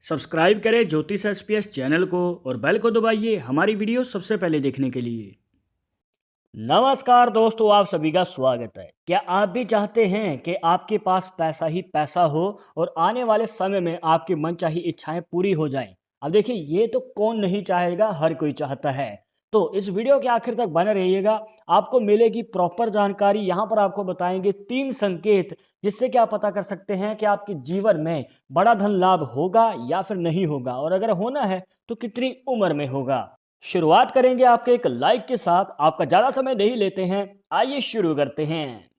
Subscribe करें ज्योतिष SPS channel को और बेल को दबाइए हमारी वीडियो सबसे पहले देखने के लिए। नमस्कार दोस्तों, आप सभी का स्वागत है। क्या आप भी चाहते हैं कि आपके पास पैसा ही पैसा हो और आने वाले समय में आपकी मनचाही इच्छाएं पूरी हो जाएं? अब देखिए, ये तो कौन नहीं चाहेगा, हर कोई चाहता है। तो इस वीडियो के आखिर तक बने रहिएगा, आपको मिलेगी प्रॉपर जानकारी। यहाँ पर आपको बताएंगे 3 संकेत जिससे कि आप पता कर सकते हैं कि आपके जीवन में बड़ा धन लाभ होगा या फिर नहीं होगा, और अगर होना है तो कितनी उम्र में होगा। शुरुआत करेंगे आपके एक लाइक के साथ। आपका ज्यादा समय नहीं लेते हैं, आइए शुरू करते हैं।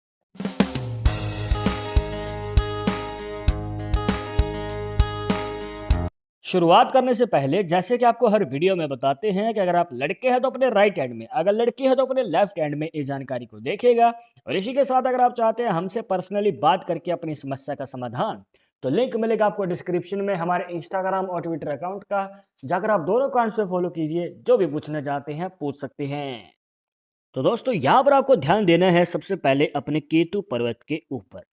शुरुआत करने से पहले जैसे कि आपको हर वीडियो में बताते हैं कि अगर आप लड़के हैं तो अपने राइट हैंड में, अगर लड़की है तो अपने लेफ्ट हैंड में इस जानकारी को देखेगा। और इसी के साथ अगर आप चाहते हैं हमसे पर्सनली बात करके अपनी समस्या का समाधान, तो लिंक मिलेगा आपको डिस्क्रिप्शन में हमारे इंस्टाग्राम और ट्विटर अकाउंट का। जाकर आप दोनों अकाउंट से फॉलो कीजिए, जो भी पूछना चाहते हैं पूछ सकते हैं। तो दोस्तों, यहाँ पर आपको ध्यान देना है सबसे पहले अपने केतु पर्वत के ऊपर।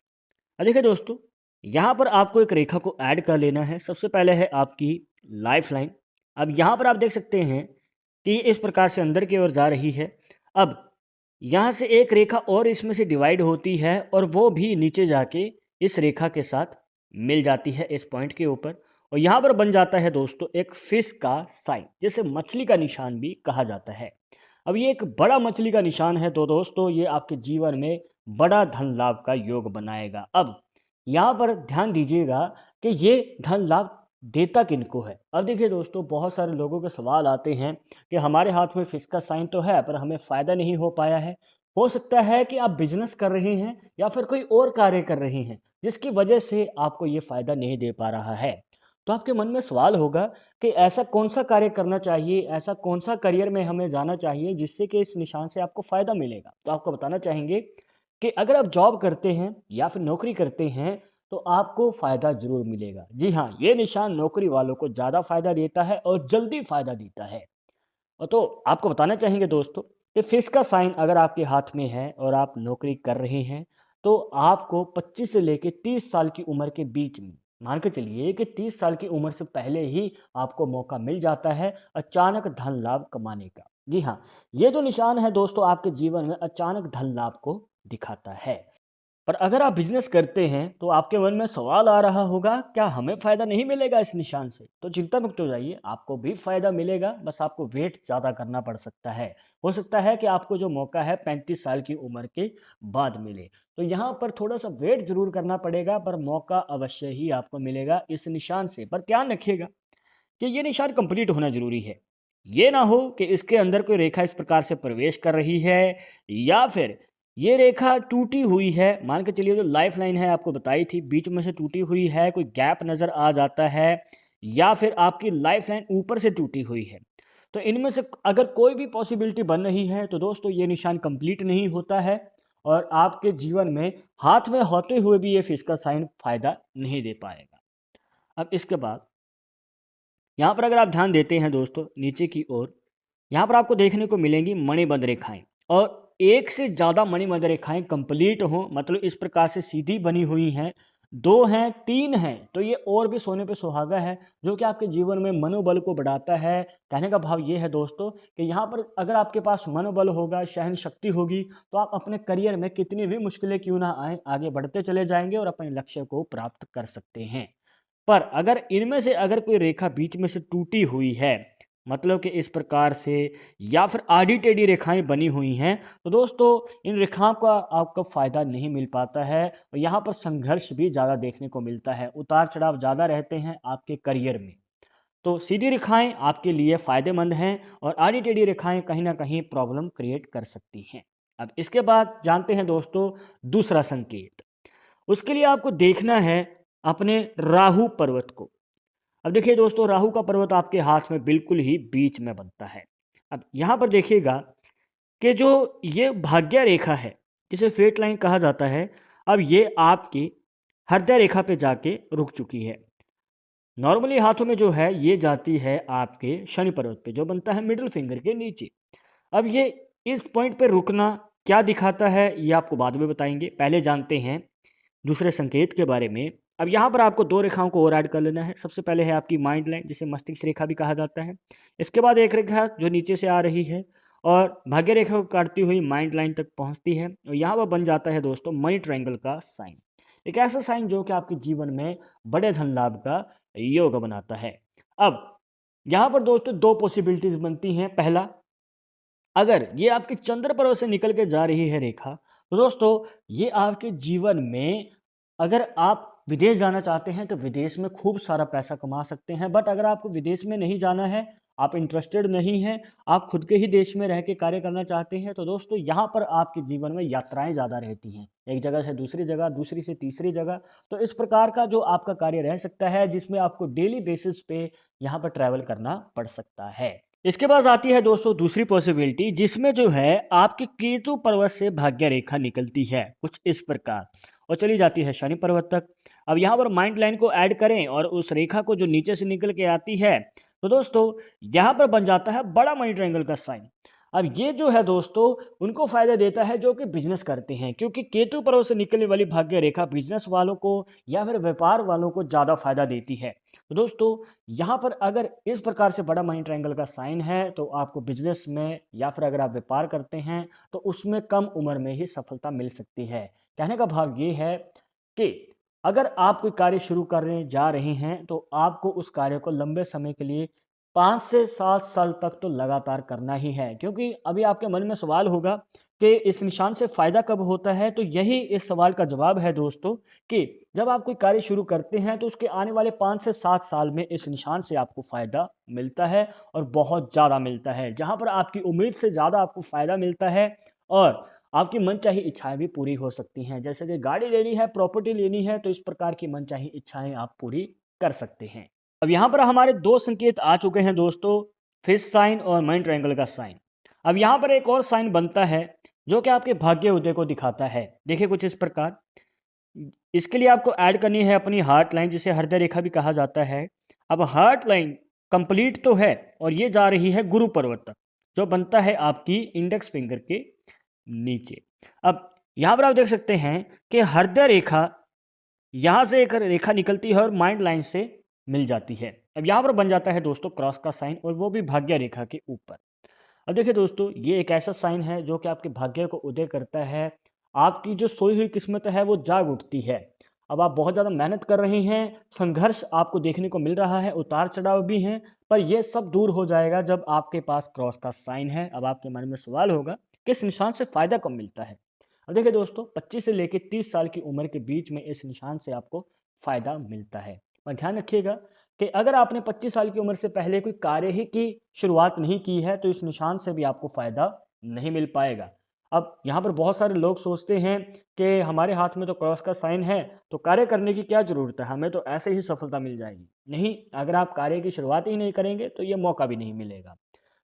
अब देखिए दोस्तों, यहाँ पर आपको एक रेखा को ऐड कर लेना है। सबसे पहले है आपकी लाइफ लाइन। अब यहाँ पर आप देख सकते हैं कि इस प्रकार से अंदर की ओर जा रही है। अब यहाँ से एक रेखा और इसमें से डिवाइड होती है और वो भी नीचे जाके इस रेखा के साथ मिल जाती है इस पॉइंट के ऊपर, और यहाँ पर बन जाता है दोस्तों एक फिश का साइन, जिसे मछली का निशान भी कहा जाता है। अब ये एक बड़ा मछली का निशान है, तो दोस्तों ये आपके जीवन में बड़ा धन लाभ का योग बनाएगा। अब यहाँ पर ध्यान दीजिएगा कि ये धन लाभ देता किनको है। अब देखिए दोस्तों, बहुत सारे लोगों के सवाल आते हैं कि हमारे हाथ में फिश का साइन तो है पर हमें फ़ायदा नहीं हो पाया है। हो सकता है कि आप बिजनेस कर रहे हैं या फिर कोई और कार्य कर रहे हैं जिसकी वजह से आपको ये फ़ायदा नहीं दे पा रहा है। तो आपके मन में सवाल होगा कि ऐसा कौन सा कार्य करना चाहिए, ऐसा कौन सा करियर में हमें जाना चाहिए जिससे कि इस निशान से आपको फ़ायदा मिलेगा। तो आपको बताना चाहेंगे कि अगर आप जॉब करते हैं या फिर नौकरी करते हैं तो आपको फ़ायदा ज़रूर मिलेगा। जी हाँ, ये निशान नौकरी वालों को ज़्यादा फ़ायदा देता है और जल्दी फ़ायदा देता है। और तो आपको बताना चाहेंगे दोस्तों कि फिश का साइन अगर आपके हाथ में है और आप नौकरी कर रहे हैं, तो आपको 25 से लेके 30 साल की उम्र के बीच में, मान के चलिए कि 30 साल की उम्र से पहले ही आपको मौका मिल जाता है अचानक धन लाभ कमाने का। जी हाँ, ये जो निशान है दोस्तों आपके जीवन में अचानक धन लाभ को दिखाता है। पर अगर आप बिजनेस करते हैं तो आपके मन में सवाल आ रहा होगा, क्या हमें फ़ायदा नहीं मिलेगा इस निशान से? तो चिंता मुक्त हो जाइए, आपको भी फ़ायदा मिलेगा, बस आपको वेट ज़्यादा करना पड़ सकता है। हो सकता है कि आपको जो मौका है 35 साल की उम्र के बाद मिले। तो यहाँ पर थोड़ा-सा वेट ज़रूर करना पड़ेगा, पर मौका अवश्य ही आपको मिलेगा इस निशान से। पर ध्यान रखिएगा कि ये निशान कंप्लीट होना ज़रूरी है। ये ना हो कि इसके अंदर कोई रेखा इस प्रकार से प्रवेश कर रही है या फिर ये रेखा टूटी हुई है। मान के चलिए जो लाइफ लाइन है आपको बताई थी, बीच में से टूटी हुई है, कोई गैप नज़र आ जाता है, या फिर आपकी लाइफ लाइन ऊपर से टूटी हुई है। तो इनमें से अगर कोई भी पॉसिबिलिटी बन रही है तो दोस्तों ये निशान कंप्लीट नहीं होता है और आपके जीवन में हाथ में होते हुए भी ये फिश का साइन फायदा नहीं दे पाएगा। अब इसके बाद यहाँ पर अगर आप ध्यान देते हैं दोस्तों नीचे की ओर, यहाँ पर आपको देखने को मिलेंगी मणिबद्ध रेखाएं, और एक से ज़्यादा मणिबद्ध रेखाएं कंप्लीट हों, मतलब इस प्रकार से सीधी बनी हुई हैं, 2 हैं, 3 हैं, तो ये और भी सोने पे सुहागा है, जो कि आपके जीवन में मनोबल को बढ़ाता है। कहने का भाव ये है दोस्तों कि यहाँ पर अगर आपके पास मनोबल होगा, सहन शक्ति होगी, तो आप अपने करियर में कितनी भी मुश्किलें क्यों ना आए, आगे बढ़ते चले जाएंगे और अपने लक्ष्य को प्राप्त कर सकते हैं। पर अगर इनमें से अगर कोई रेखा बीच में से टूटी हुई है, मतलब कि इस प्रकार से, या फिर आड़ी टेढ़ी रेखाएं बनी हुई हैं, तो दोस्तों इन रेखाओं का आपको फ़ायदा नहीं मिल पाता है और यहाँ पर संघर्ष भी ज़्यादा देखने को मिलता है, उतार चढ़ाव ज़्यादा रहते हैं आपके करियर में। तो सीधी रेखाएं आपके लिए फ़ायदेमंद हैं और आड़ी टेढ़ी रेखाएं कहीं ना कहीं प्रॉब्लम क्रिएट कर सकती हैं। अब इसके बाद जानते हैं दोस्तों दूसरा संकेत। उसके लिए आपको देखना है अपने राहु पर्वत को। अब देखिए दोस्तों, राहु का पर्वत आपके हाथ में बिल्कुल ही बीच में बनता है। अब यहाँ पर देखिएगा कि जो ये भाग्य रेखा है, जिसे फेट लाइन कहा जाता है, अब ये आपकी हृदय रेखा पे जाके रुक चुकी है। नॉर्मली हाथों में जो है ये जाती है आपके शनि पर्वत पे, जो बनता है मिडिल फिंगर के नीचे। अब ये इस पॉइंट पे रुकना क्या दिखाता है ये आपको बाद में बताएंगे, पहले जानते हैं दूसरे संकेत के बारे में। अब यहाँ पर आपको 2 रेखाओं को और ऐड कर लेना है। सबसे पहले है आपकी माइंड लाइन, जिसे मस्तिष्क रेखा भी कहा जाता है। इसके बाद एक रेखा जो नीचे से आ रही है और भाग्य रेखा को काटती हुई माइंड लाइन तक पहुँचती है और यहाँ पर बन जाता है दोस्तों मनी ट्रायंगल का साइन। एक ऐसा साइन जो कि आपके जीवन में बड़े धन लाभ का योग बनाता है। अब यहाँ पर दोस्तों 2 पॉसिबिलिटीज़ बनती हैं। पहला, अगर ये आपके चंद्र पर्वत से निकल के जा रही है रेखा, तो दोस्तों ये आपके जीवन में, अगर आप विदेश जाना चाहते हैं तो विदेश में खूब सारा पैसा कमा सकते हैं। बट अगर आपको विदेश में नहीं जाना है, आप इंटरेस्टेड नहीं हैं, आप खुद के ही देश में रह के कार्य करना चाहते हैं, तो दोस्तों यहाँ पर आपके जीवन में यात्राएं ज़्यादा रहती हैं, एक जगह से दूसरी जगह, दूसरी से तीसरी जगह। तो इस प्रकार का जो आपका कार्य रह सकता है, जिसमें आपको डेली बेसिस पे यहाँ पर ट्रैवल करना पड़ सकता है। इसके बाद आती है दोस्तों दूसरी पॉसिबिलिटी, जिसमें जो है आपके केतु पर्वत से भाग्य रेखा निकलती है कुछ इस प्रकार और चली जाती है शनि पर्वत तक। अब यहाँ पर माइंड लाइन को ऐड करें और उस रेखा को जो नीचे से निकल के आती है, तो दोस्तों यहाँ पर बन जाता है बड़ा मनी ट्रायंगल का साइन। अब ये जो है दोस्तों उनको फायदा देता है जो कि बिजनेस करते हैं, क्योंकि केतु पर्वत से निकलने वाली भाग्य रेखा बिजनेस वालों को या फिर व्यापार वालों को ज़्यादा फायदा देती है। तो दोस्तों यहाँ पर अगर इस प्रकार से बड़ा मनी ट्रायंगल का साइन है, तो आपको बिजनेस में या फिर अगर आप व्यापार करते हैं तो उसमें कम उम्र में ही सफलता मिल सकती है। कहने का भाव ये है कि अगर आप कोई कार्य शुरू करने जा रहे हैं तो आपको उस कार्य को लंबे समय के लिए 5 से 7 साल तक तो लगातार करना ही है। क्योंकि अभी आपके मन में सवाल होगा कि इस निशान से फ़ायदा कब होता है, तो यही इस सवाल का जवाब है दोस्तों कि जब आप कोई कार्य शुरू करते हैं तो उसके आने वाले 5 से 7 साल में इस निशान से आपको फ़ायदा मिलता है और बहुत ज़्यादा मिलता है। जहाँ पर आपकी उम्मीद से ज़्यादा आपको फ़ायदा मिलता है और आपकी मनचाही इच्छाएं भी पूरी हो सकती हैं। जैसे कि गाड़ी लेनी है, प्रॉपर्टी लेनी है, तो इस प्रकार की मनचाही इच्छाएं आप पूरी कर सकते हैं। अब यहाँ पर हमारे 2 संकेत आ चुके हैं दोस्तों, फिश साइन और मनी ट्रायंगल का साइन। अब यहाँ पर एक और साइन बनता है जो कि आपके भाग्य उदय को दिखाता है। देखिए कुछ इस प्रकार, इसके लिए आपको ऐड करनी है अपनी हार्ट लाइन, जिसे हृदय रेखा भी कहा जाता है। अब हार्ट लाइन कंप्लीट तो है और ये जा रही है गुरु पर्वत तक, जो बनता है आपकी इंडेक्स फिंगर के नीचे। अब यहाँ पर आप देख सकते हैं कि हृदय रेखा यहाँ से एक रेखा निकलती है और माइंड लाइन से मिल जाती है। अब यहाँ पर बन जाता है दोस्तों क्रॉस का साइन, और वो भी भाग्य रेखा के ऊपर। अब देखिए दोस्तों, ये एक ऐसा साइन है जो कि आपके भाग्य को उदय करता है। आपकी जो सोई हुई किस्मत है वो जाग उठती है। अब आप बहुत ज़्यादा मेहनत कर रहे हैं, संघर्ष आपको देखने को मिल रहा है, उतार चढ़ाव भी हैं, पर यह सब दूर हो जाएगा जब आपके पास क्रॉस का साइन है। अब आपके मन में सवाल होगा कि इस निशान से फ़ायदा कब मिलता है। अब देखिए दोस्तों, 25 से लेकर 30 साल की उम्र के बीच में इस निशान से आपको फ़ायदा मिलता है। और ध्यान रखिएगा कि अगर आपने 25 साल की उम्र से पहले कोई कार्य ही की शुरुआत नहीं की है, तो इस निशान से भी आपको फ़ायदा नहीं मिल पाएगा। अब यहाँ पर बहुत सारे लोग सोचते हैं कि हमारे हाथ में तो क्रॉस का साइन है, तो कार्य करने की क्या ज़रूरत है, हमें तो ऐसे ही सफलता मिल जाएगी। नहीं, अगर आप कार्य की शुरुआत ही नहीं करेंगे तो ये मौका भी नहीं मिलेगा।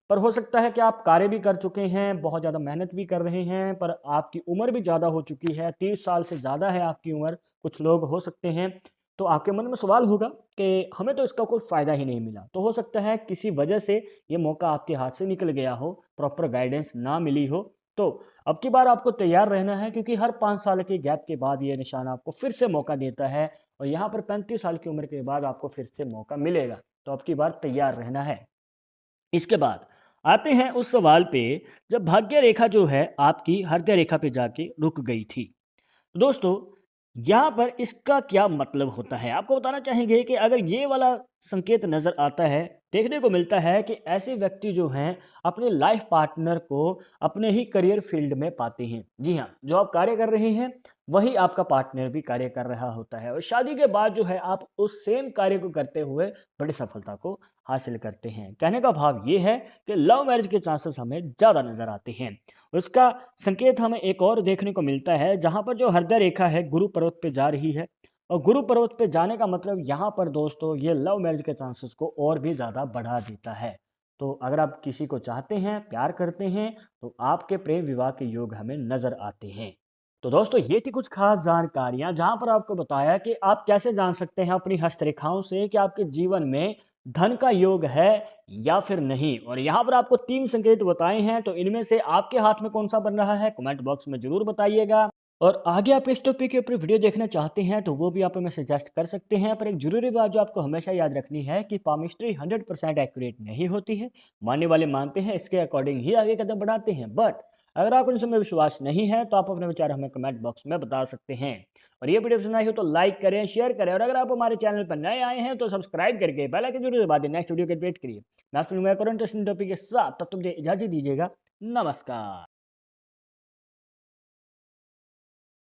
पर हो सकता है कि आप कार्य भी कर चुके हैं, बहुत ज़्यादा मेहनत भी कर रहे हैं, पर आपकी उम्र भी ज़्यादा हो चुकी है, 30 साल से ज़्यादा है आपकी उम्र, कुछ लोग हो सकते हैं। तो आपके मन में सवाल होगा कि हमें तो इसका कोई फ़ायदा ही नहीं मिला। तो हो सकता है किसी वजह से ये मौका आपके हाथ से निकल गया हो, प्रॉपर गाइडेंस ना मिली हो। तो अब की बार आपको तैयार रहना है, क्योंकि हर 5 साल के गैप के बाद ये निशान आपको फिर से मौका देता है और यहाँ पर 35 साल की उम्र के बाद आपको फिर से मौका मिलेगा। तो अब की बार तैयार रहना है। इसके बाद आते हैं उस सवाल पे, जब भाग्य रेखा जो है आपकी हृदय रेखा पे जाके रुक गई थी। तो दोस्तों यहाँ पर इसका क्या मतलब होता है, आपको बताना चाहेंगे कि अगर ये वाला संकेत नज़र आता है, देखने को मिलता है कि ऐसे व्यक्ति जो हैं अपने लाइफ पार्टनर को अपने ही करियर फील्ड में पाते हैं। जी हाँ, जो आप कार्य कर रहे हैं वही आपका पार्टनर भी कार्य कर रहा होता है, और शादी के बाद जो है आप उस सेम कार्य को करते हुए बड़ी सफलता को हासिल करते हैं। कहने का भाव ये है कि लव मैरिज के चांसेस हमें ज़्यादा नज़र आते हैं। उसका संकेत हमें एक और देखने को मिलता है, जहाँ पर जो हृदय रेखा है गुरु पर्वत पे जा रही है, और गुरु पर्वत पे जाने का मतलब यहाँ पर दोस्तों ये लव मैरिज के चांसेस को और भी ज़्यादा बढ़ा देता है। तो अगर आप किसी को चाहते हैं, प्यार करते हैं, तो आपके प्रेम विवाह के योग हमें नज़र आते हैं। तो दोस्तों ये थी कुछ खास जानकारियां, जहां पर आपको बताया कि आप कैसे जान सकते हैं अपनी हस्तरेखाओं से कि आपके जीवन में धन का योग है या फिर नहीं। और यहाँ पर आपको 3 संकेत बताए हैं, तो इनमें से आपके हाथ में कौन सा बन रहा है, कमेंट बॉक्स में जरूर बताइएगा। और आगे आप इस टॉपिक के ऊपर वीडियो देखना चाहते हैं तो वो भी आप हमें सजेस्ट कर सकते हैं। पर एक ज़रूरी बात जो आपको हमेशा याद रखनी है कि पामिस्ट्री 100% एक्यूरेट नहीं होती है। मानने वाले मानते हैं, इसके अकॉर्डिंग ही आगे कदम बढ़ाते हैं। बट अगर आप उन समय विश्वास नहीं है तो आप अपने विचार हमें कमेंट बॉक्स में बता सकते हैं। और ये वीडियो पसंद आई हो तो लाइक करें, शेयर करें, और अगर आप हमारे चैनल पर नए आए हैं तो सब्सक्राइब करके बेल आइकन जरूर दबा दें। नेक्स्ट वीडियो के वेट करिए। मैं आपसे मिलूंगा एक और इंटरेस्टिंग टॉपिक के साथ, तब तक मुझे इजाजत दीजिएगा। नमस्कार।